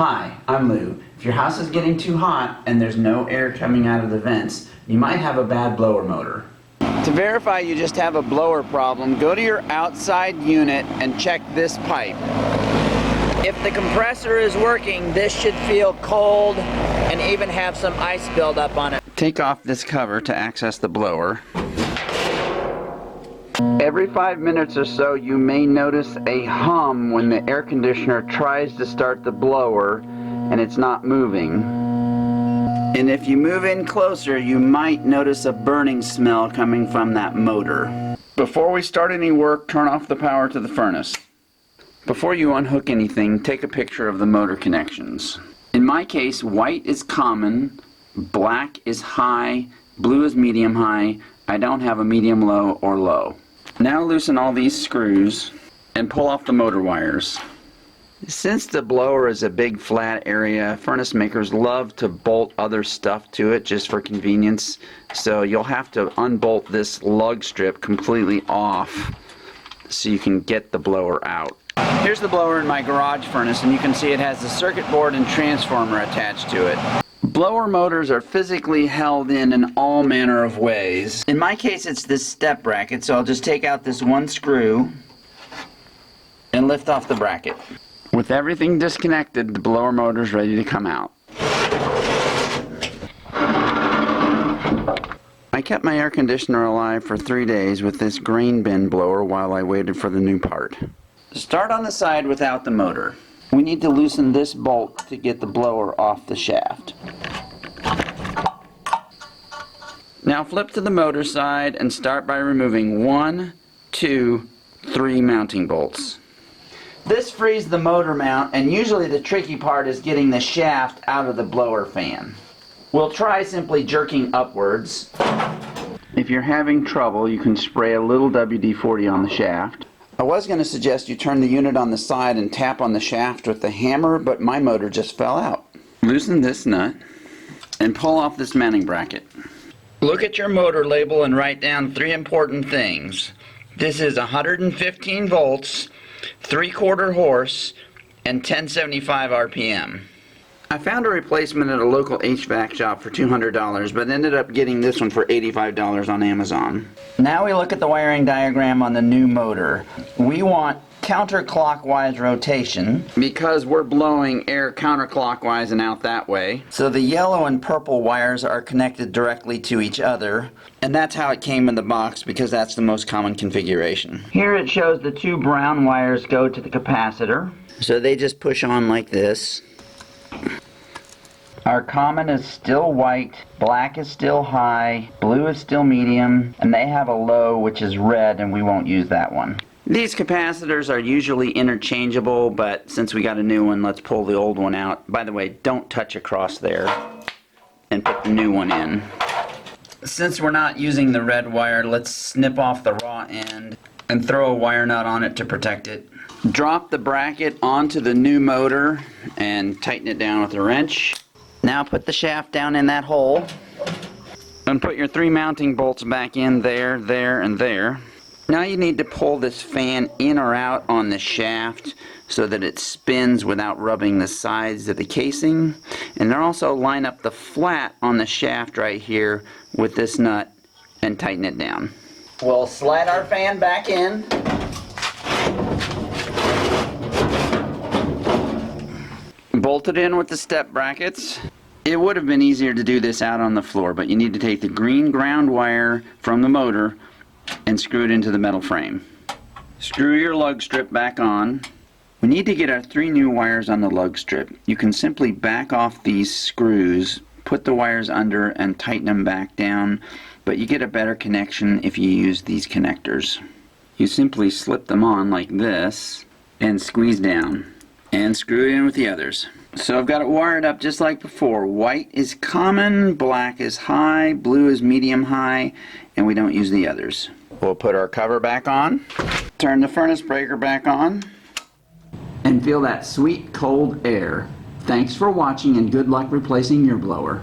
Hi, I'm Lou. If your house is getting too hot and there's no air coming out of the vents, you might have a bad blower motor. To verify you just have a blower problem, go to your outside unit and check this pipe. If the compressor is working, this should feel cold and even have some ice buildup on it. Take off this cover to access the blower. Every 5 minutes or so, you may notice a hum when the air conditioner tries to start the blower and it's not moving. And if you move in closer, you might notice a burning smell coming from that motor. Before we start any work, turn off the power to the furnace. Before you unhook anything, take a picture of the motor connections. In my case, white is common, black is high, blue is medium high. I don't have a medium low or low. Now loosen all these screws and pull off the motor wires. Since the blower is a big flat area, furnace makers love to bolt other stuff to it just for convenience. So you'll have to unbolt this lug strip completely off so you can get the blower out. Here's the blower in my garage furnace, and you can see it has the circuit board and transformer attached to it. Blower motors are physically held in all manner of ways. In my case, it's this step bracket, so I'll just take out this one screw and lift off the bracket. With everything disconnected, the blower motor is ready to come out. I kept my air conditioner alive for 3 days with this grain bin blower while I waited for the new part. Start on the side without the motor. We need to loosen this bolt to get the blower off the shaft. Now flip to the motor side and start by removing 1, 2, 3 mounting bolts. This frees the motor mount, and usually the tricky part is getting the shaft out of the blower fan. We'll try simply jerking upwards. If you're having trouble, you can spray a little WD-40 on the shaft. I was going to suggest you turn the unit on the side and tap on the shaft with the hammer, but my motor just fell out. Loosen this nut and pull off this mounting bracket. Look at your motor label and write down 3 important things. This is 115 volts, 3/4 horse, and 1075 RPM. I found a replacement at a local HVAC shop for $200, but ended up getting this one for $85 on Amazon. Now we look at the wiring diagram on the new motor. We want counterclockwise rotation because we're blowing air counterclockwise and out that way. So the yellow and purple wires are connected directly to each other, and that's how it came in the box because that's the most common configuration. Here it shows the 2 brown wires go to the capacitor. So they just push on like this. Our common is still white, black is still high, blue is still medium, and they have a low which is red, and we won't use that one. These capacitors are usually interchangeable, but since we got a new one, let's pull the old one out. By the way, don't touch across there and put the new one in. Since we're not using the red wire, let's snip off the raw end and throw a wire nut on it to protect it. Drop the bracket onto the new motor and tighten it down with a wrench. Now put the shaft down in that hole and put your 3 mounting bolts back in there, there, and there. Now you need to pull this fan in or out on the shaft so that it spins without rubbing the sides of the casing. And then also line up the flat on the shaft right here with this nut and tighten it down. We'll slide our fan back in. Bolt it in with the step brackets. It would have been easier to do this out on the floor, but you need to take the green ground wire from the motor and screw it into the metal frame. Screw your lug strip back on. We need to get our 3 new wires on the lug strip. You can simply back off these screws, put the wires under, and tighten them back down, but you get a better connection if you use these connectors. You simply slip them on like this and squeeze down and screw it in with the others. So I've got it wired up just like before. White is common, black is high, blue is medium high, and we don't use the others. We'll put our cover back on, turn the furnace breaker back on, and feel that sweet cold air. Thanks for watching, and good luck replacing your blower.